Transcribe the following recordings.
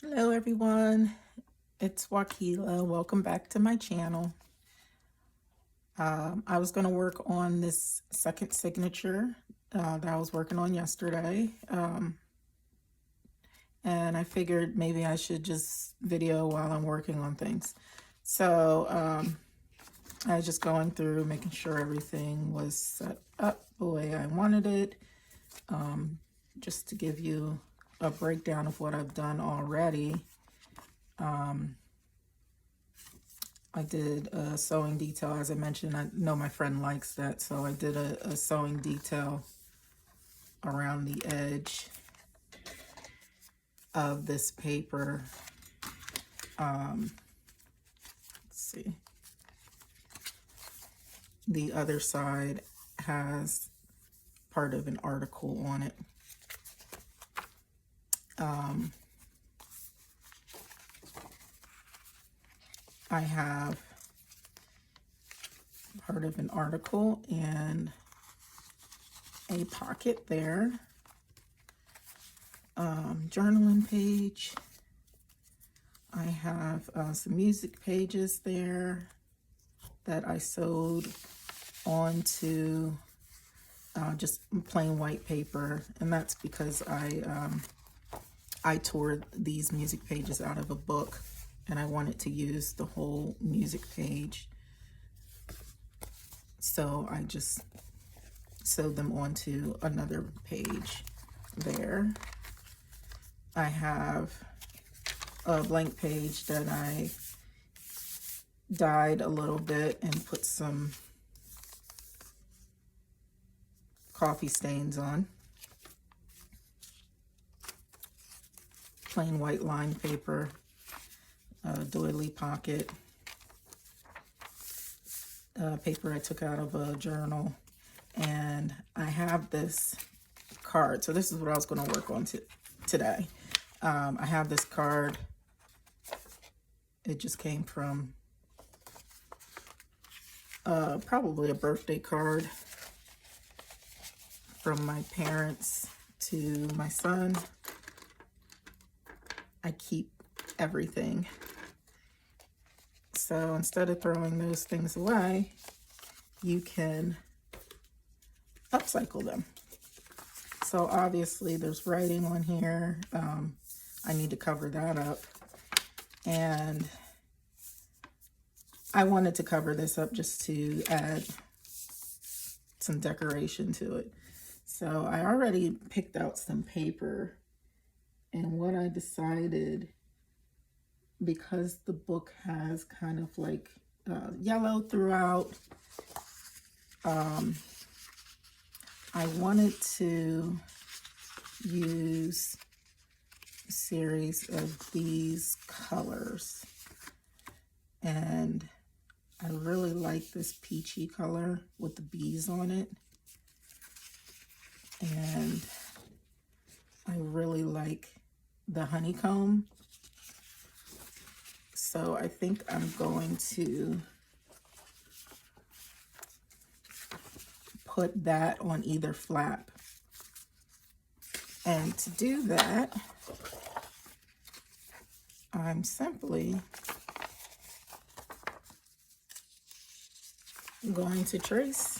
Hello everyone, it's Wakila. Welcome back to my channel. I was going to work on this second signature that I was working on yesterday. And I figured maybe I should just video while I'm working on things. So I was just going through making sure everything was set up the way I wanted it. Just to give you a breakdown of what I've done already. I did a sewing detail, as I mentioned. I know my friend likes that, so I did a sewing detail around the edge of this paper. Let's see. The other side has part of an article on it. I have part of an article and a pocket there. Journaling page. I have some music pages there that I sewed onto just plain white paper, and that's because I tore these music pages out of a book and I wanted to use the whole music page, so I just sewed them onto another page there. I have a blank page that I dyed a little bit and put some coffee stains on. Plain white lined paper, doily pocket, paper I took out of a journal, and I have this card. So this is what I was going to work on today. I have this card. It just came from probably a birthday card from my parents to my son. I keep everything. So instead of throwing those things away, you can upcycle them. So obviously there's writing on here. I need to cover that up. And I wanted to cover this up just to add some decoration to it. So I already picked out some paper, and what I decided, because the book has kind of like yellow throughout, I wanted to use a series of these colors, and I really like this peachy color with the bees on it, and I really like the honeycomb. So I think I'm going to put that on either flap. And to do that, I'm simply going to trace.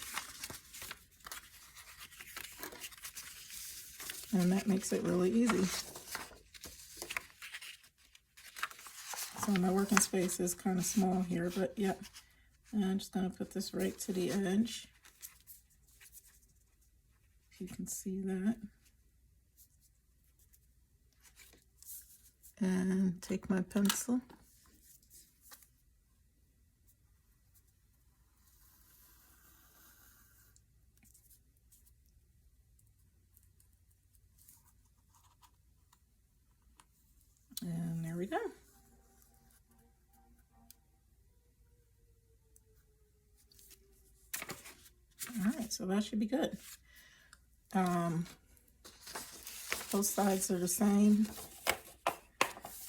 And that makes it really easy. So my working space is kind of small here, but yeah, I'm just going to put this right to the edge. If you can see that. And take my pencil. And there we go. All right, so that should be good. Both sides are the same.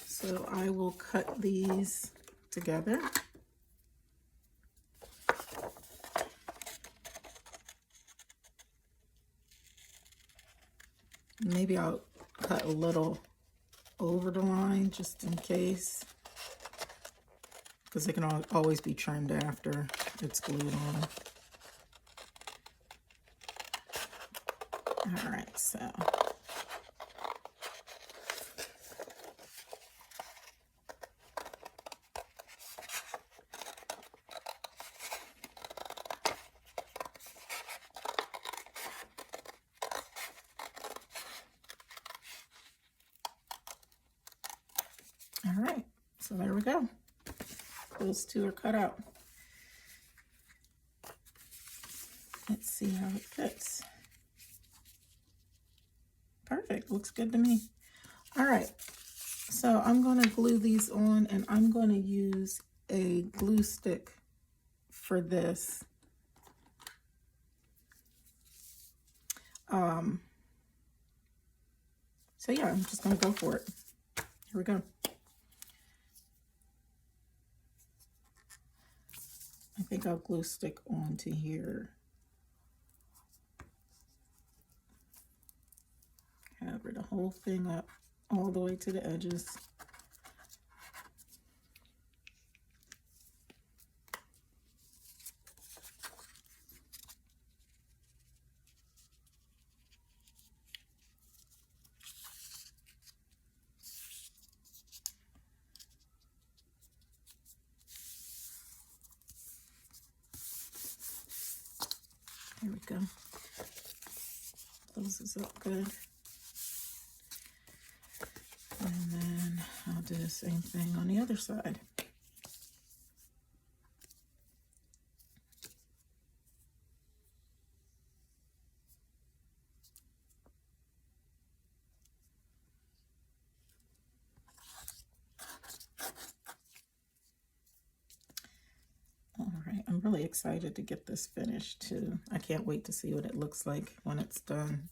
So I will cut these together. Maybe I'll cut a little over the line just in case, because it can always be trimmed after it's glued on. All right, so all right, so there we go. Those two are cut out. Let's see how it fits. Perfect, looks good to me. All right, so I'm going to glue these on, and I'm going to use a glue stick for this. So yeah, I'm just going to go for it. Here we go. I think I'll glue stick onto here. Cover the whole thing up all the way to the edges. There we go. Closes up good. And then I'll do the same thing on the other side. All right, I'm really excited to get this finished too. I can't wait to see what it looks like when it's done.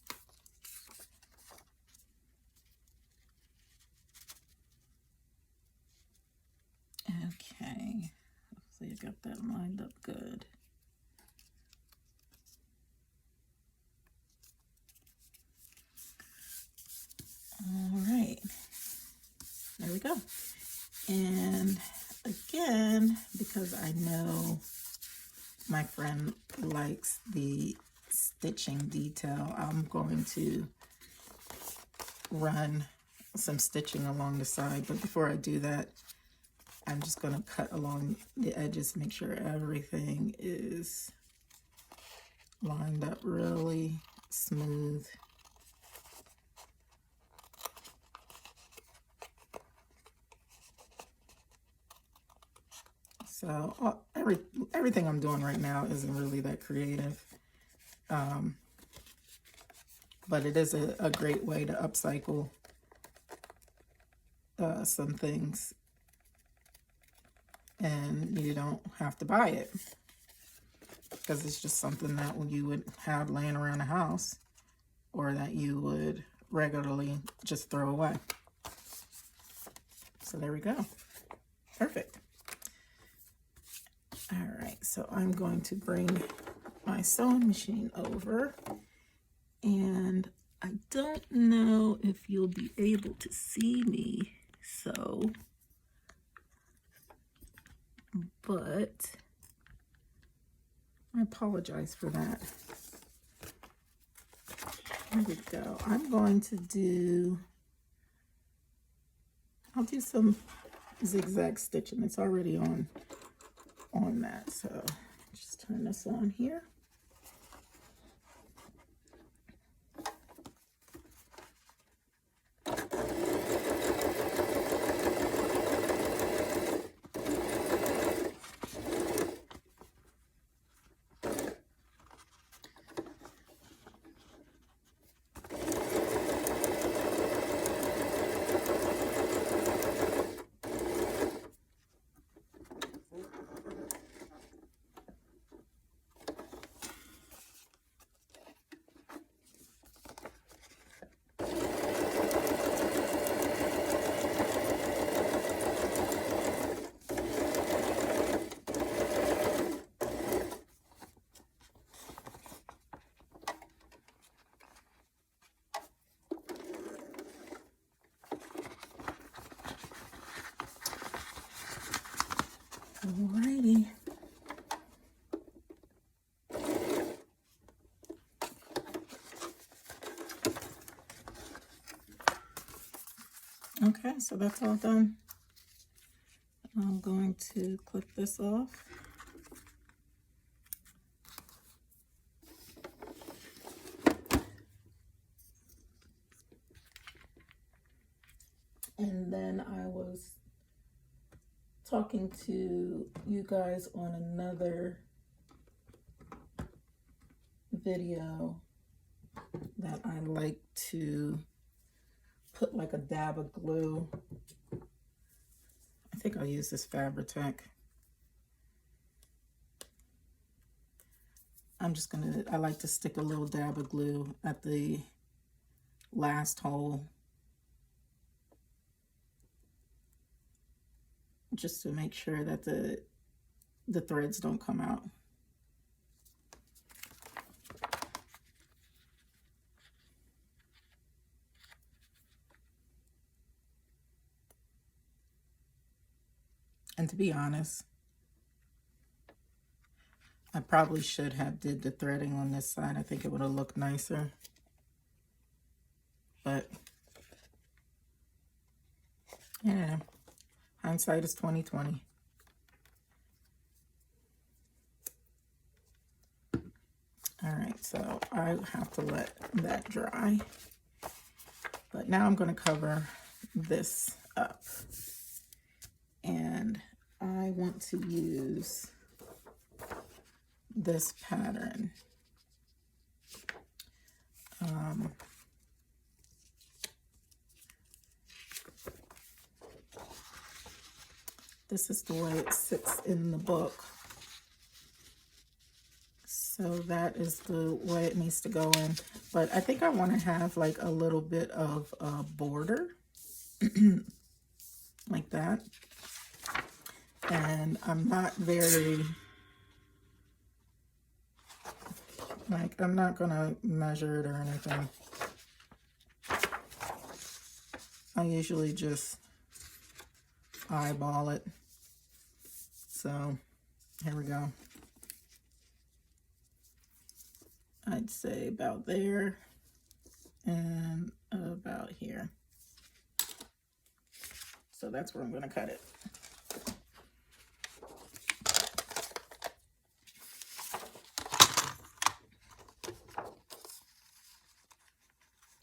Okay, hopefully I got that lined up good. All right, there we go. And again, because I know my friend likes the stitching detail, I'm going to run some stitching along the side. But before I do that, I'm just going to cut along the edges, make sure everything is lined up really smooth. So everything I'm doing right now isn't really that creative, but it is a great way to upcycle some things, and you don't have to buy it because it's just something that you would have laying around the house or that you would regularly just throw away. So there we go. Perfect. All right, so I'm going to bring my sewing machine over, and I don't know if you'll be able to see me sew, but I apologize for that. Here we go. I'll do some zigzag stitching. It's already on that, so just turn this on here. Alrighty. Okay, so that's all done. I'm going to clip this off. And then I was talking to you guys on another video that I like to put like a dab of glue. I think I'll use this Fabri-Tac. I like to stick a little dab of glue at the last hole, just to make sure that the threads don't come out. And to be honest, I probably should have did the threading on this side. I think it would have looked nicer. But yeah, hindsight is 20/20. All right, so I have to let that dry. But now I'm going to cover this up. And I want to use this pattern. This is the way it sits in the book. So that is the way it needs to go in. But I think I want to have like a little bit of a border like that. And I'm not very, like, I'm not going to measure it or anything. I usually just eyeball it. So here we go. I'd say about there and about here. So that's where I'm going to cut it.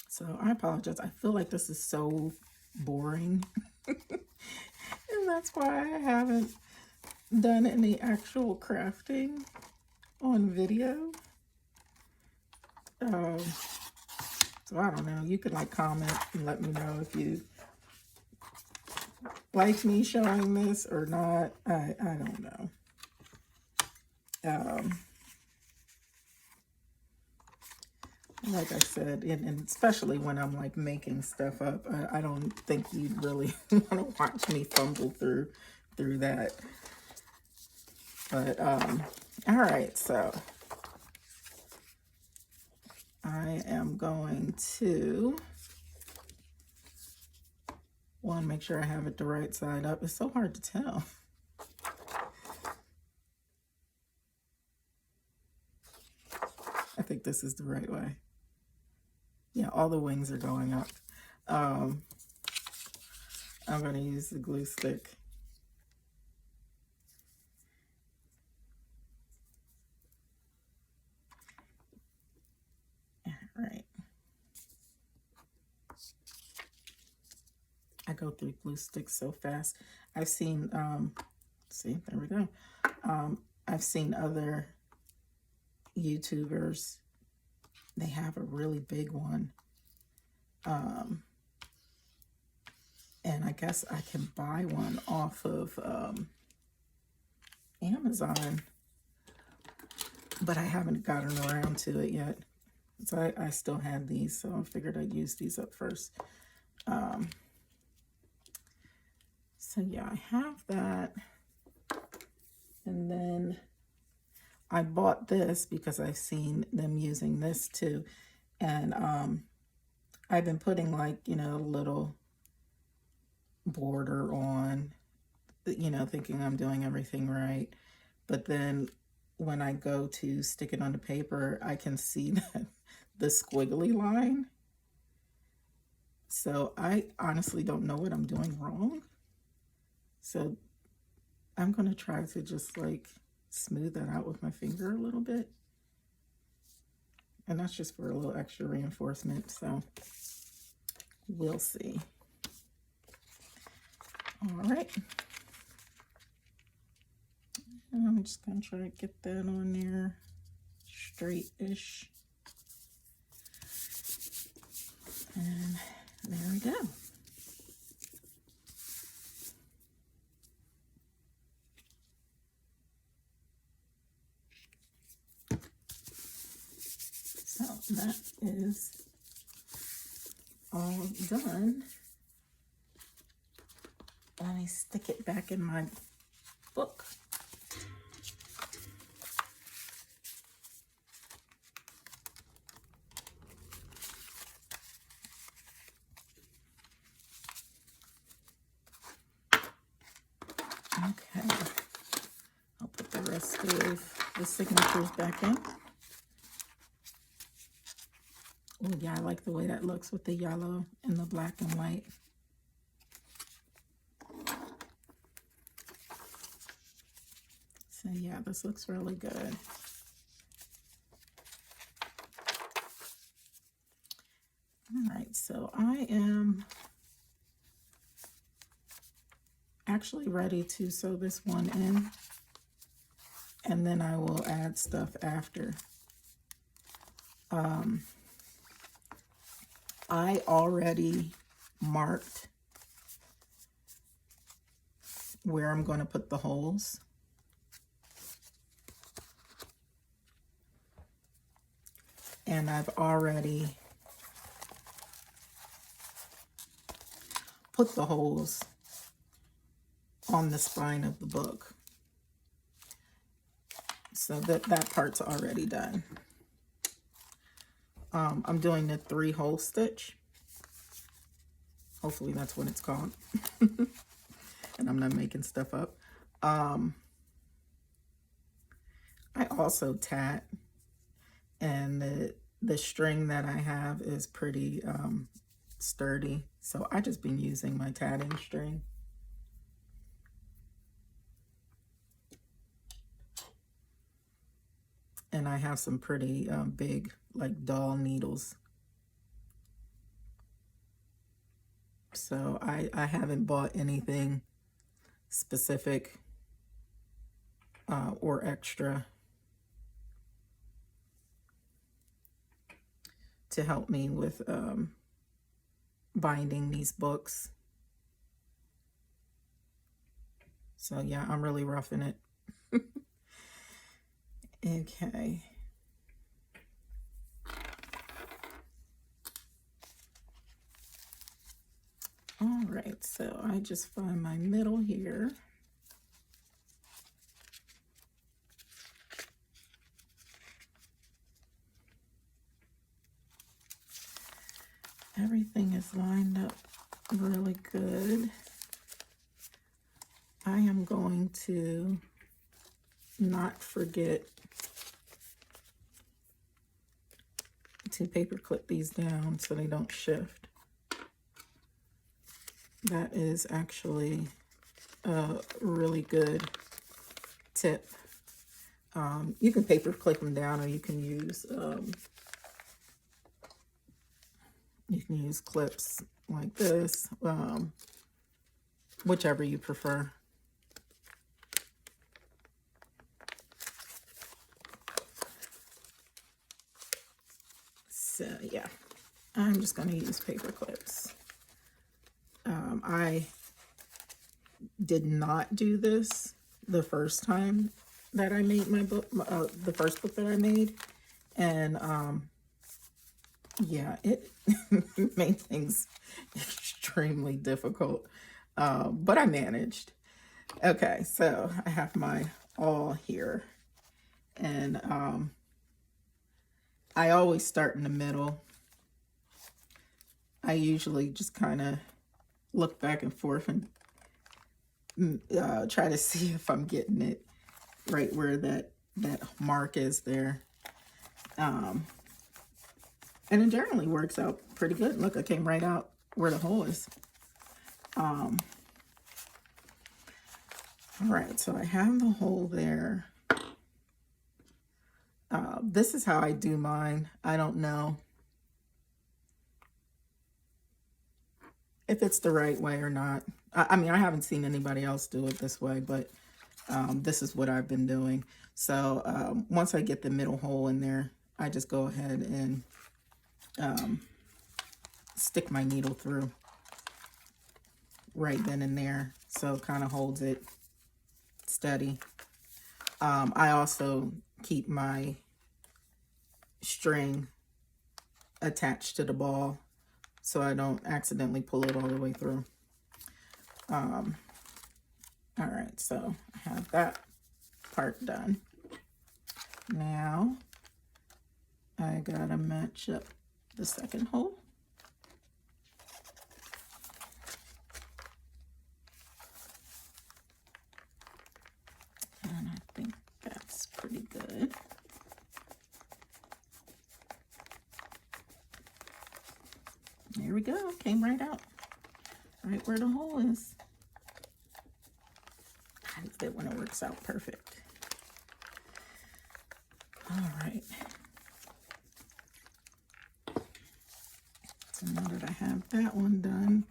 So I apologize. I feel like this is so boring. And that's why I haven't done any actual crafting on video. So I don't know. You could like comment and let me know if you like me showing this or not. I don't know. Like I said, and especially when I'm like making stuff up, I don't think you'd really want to watch me fumble through that. But all right, so I am going to want to make sure I have it the right side up. It's so hard to tell. I think this is the right way. Yeah, all the wings are going up. I'm going to use the glue stick. All right. I go through glue sticks so fast. I've seen, see, there we go. I've seen other YouTubers, they have a really big one. And I guess I can buy one off of Amazon, but I haven't gotten around to it yet. So I still had these, so I figured I'd use these up first. So yeah, I have that. And then I bought this because I've seen them using this too. And I've been putting like, you know, a little border on you know, thinking I'm doing everything right. But then when I go to stick it on the paper, I can see that the squiggly line. So I honestly don't know what I'm doing wrong. So I'm going to try to just like smooth that out with my finger a little bit. And that's just for a little extra reinforcement. So we'll see. All right. And I'm just going to try to get that on there straight-ish. And there we go. So that is all done. Let me stick it back in my book. Okay, I'll put the rest of the signatures back in. Oh yeah, I like the way that looks with the yellow and the black and white. So yeah, this looks really good. All right, so I am actually ready to sew this one in, and then I will add stuff after. I already marked where I'm going to put the holes. And I've already put the holes on the spine of the book. So that part's already done. I'm doing the 3-hole stitch. Hopefully that's what it's called. And I'm not making stuff up. I also tat, and the string that I have is pretty sturdy. So I just been using my tatting string. And I have some pretty big, like doll needles. So I haven't bought anything specific or extra to help me with binding these books. So yeah, I'm really roughing it. Okay. All right, so I just find my middle here. Everything is lined up really good. I am going to not forget to paper clip these down so they don't shift. That is actually a really good tip. You can paper clip them down, or you can use clips like this, whichever you prefer. So yeah, I'm just going to use paper clips. I did not do this the first time that I made my book, the first book that I made, and yeah, it made things extremely difficult, but I managed. Okay, so I have my awl here, and I always start in the middle. I usually just kind of look back and forth and try to see if I'm getting it right where that mark is there. And it generally works out pretty good. Look, I came right out where the hole is. All right, so I have the hole there. This is how I do mine. I don't know if it's the right way or not. I mean, I haven't seen anybody else do it this way, but this is what I've been doing. So once I get the middle hole in there, I just go ahead and stick my needle through right then and there. So it kind of holds it steady. I also keep my string attached to the ball so I don't accidentally pull it all the way through. All right, so I have that part done. Now I gotta match up the second hole. And I think that's pretty good. There we go, came right out, right where the hole is. I like it when it works out perfect. All right. So now that I have that one done,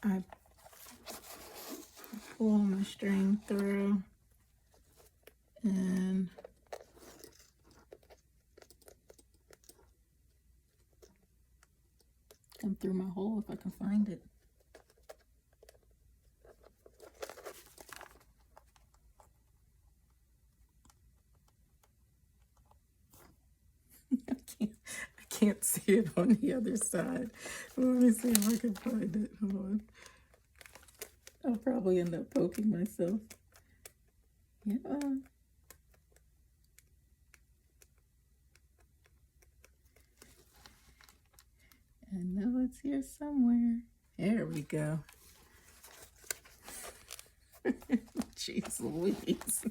I pull my string through and come through my hole if I can find it. I can't see it on the other side. Let me see if I can find it. Hold on. I'll probably end up poking myself. Yeah. I know it's here somewhere. There we go. Jeez Louise.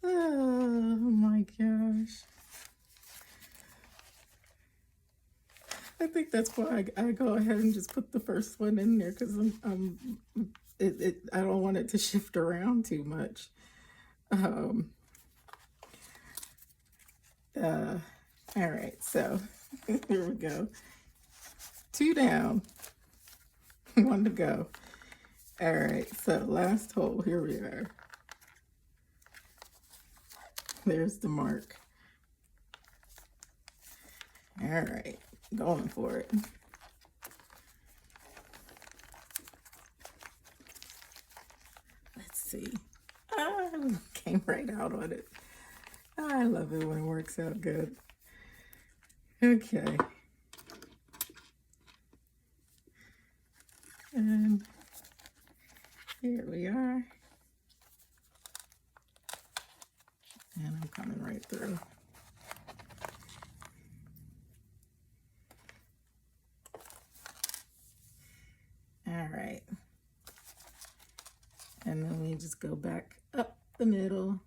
Oh my gosh. I think that's why I go ahead and just put the first one in there, because I don't want it to shift around too much. All right, so here we go. 2 down, 1 to go. All right, so last hole, here we are. There's the mark. All right, going for it. Let's see. Came right out on it. I love it when it works out good. Okay. And here we are. And I'm coming right through. All right. And then we just go back up the middle.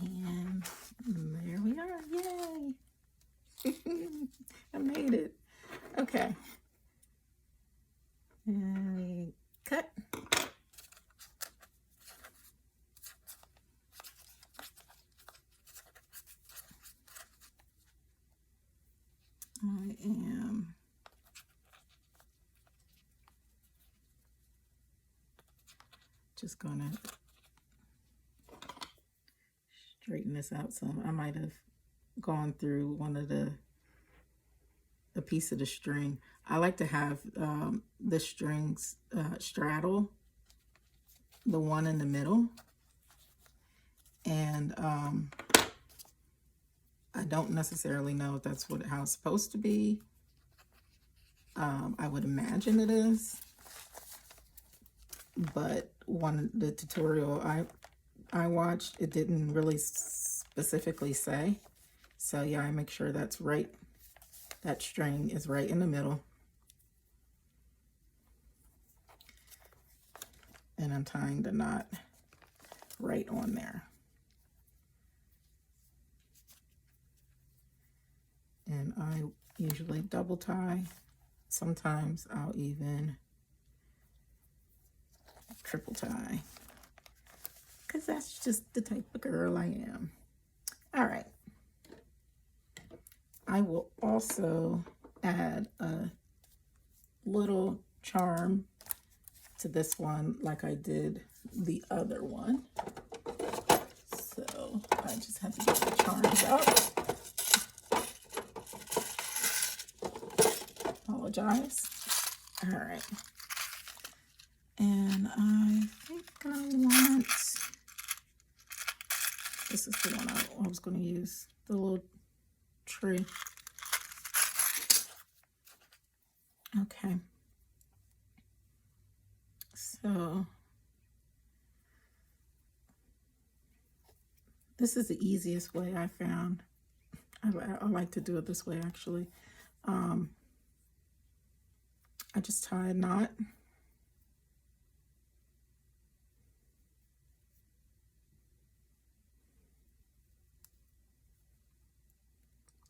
And there we are, yay! I made it. Okay. And we cut. I am just gonna straighten this out some. I might have gone through one of a piece of the string. I like to have the strings straddle the one in the middle, and I don't necessarily know if that's how it's supposed to be. I would imagine it is, but the tutorial I watched, it didn't really specifically say. So yeah, I make sure that's right. That string is right in the middle. And I'm tying the knot right on there. And I usually double tie. Sometimes I'll even triple tie, because that's just the type of girl I am. All right. I will also add a little charm to this one like I did the other one. So I just have to get the charms out. Apologize. All right. And I think I want, this is the one I was going to use, the little tree. Okay. So this is the easiest way I found. I like to do it this way, actually. I just tie a knot.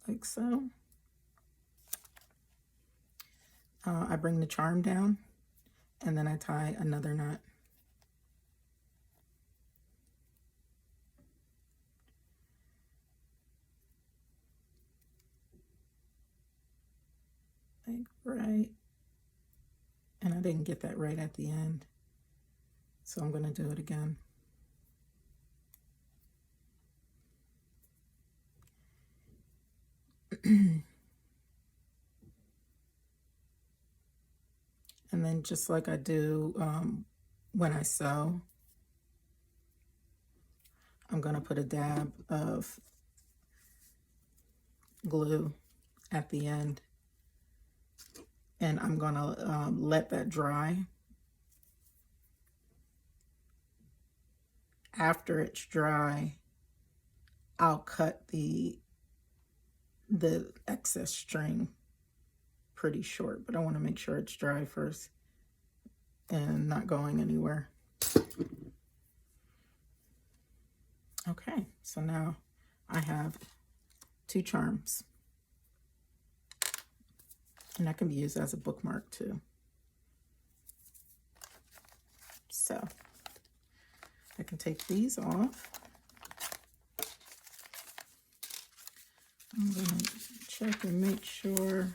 Like so. I bring the charm down, and then I tie another knot. Like right. And I didn't get that right at the end, so I'm going to do it again. And then just like I do when I sew, I'm going to put a dab of glue at the end, and I'm going to let that dry. After it's dry, I'll cut the excess string pretty short, but I want to make sure it's dry first and not going anywhere. Okay, so now I have 2 charms, and that can be used as a bookmark too. So I can take these off. I'm gonna check and make sure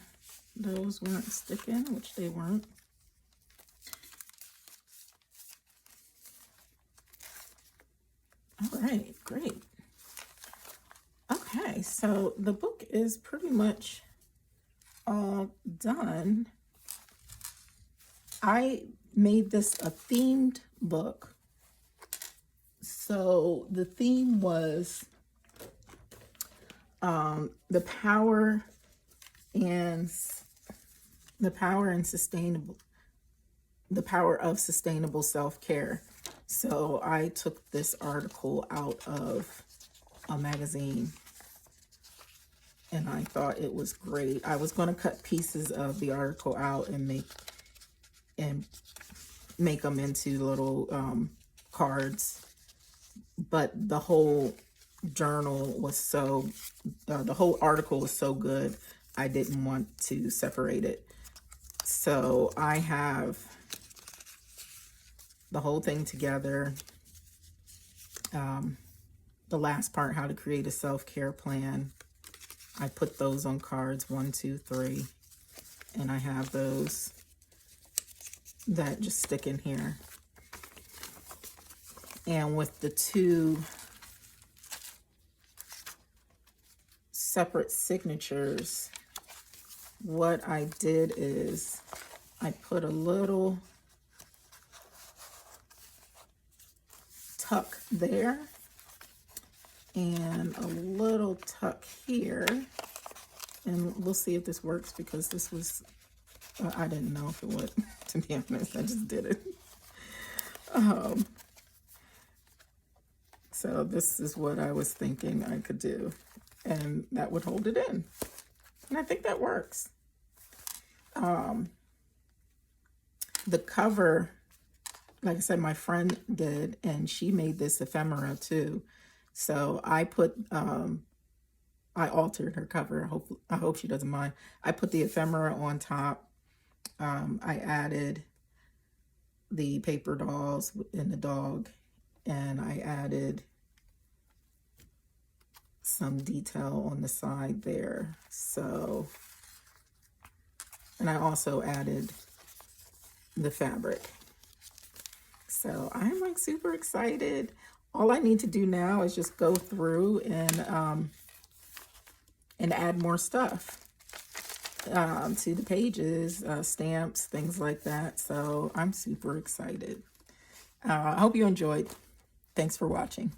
those weren't sticking, which they weren't. All right, great. Okay, so the book is pretty much all done. I made this a themed book. So the theme was the power of sustainable self-care. So I took this article out of a magazine, and I thought it was great. I was going to cut pieces of the article out and make them into little cards, but the whole journal was the whole article was so good, I didn't want to separate it. So I have the whole thing together. The last part, how to create a self-care plan, I put those on cards 1, 2, 3, and I have those that just stick in here. And with the 2 separate signatures, what I did is I put a little tuck there, and a little tuck here. And we'll see if this works, because this was, I didn't know if it would, to be honest. I just did it. So this is what I was thinking I could do, and that would hold it in. And I think that works. The cover, like I said, my friend did, and she made this ephemera too. So I put, I altered her cover. I hope she doesn't mind. I put the ephemera on top. I added the paper dolls and the dog, and I added some detail on the side there. So, and I also added the fabric. So I'm like super excited. All I need to do now is just go through and add more stuff to the pages, stamps, things like that. So I'm super excited. I hope you enjoyed. Thanks for watching.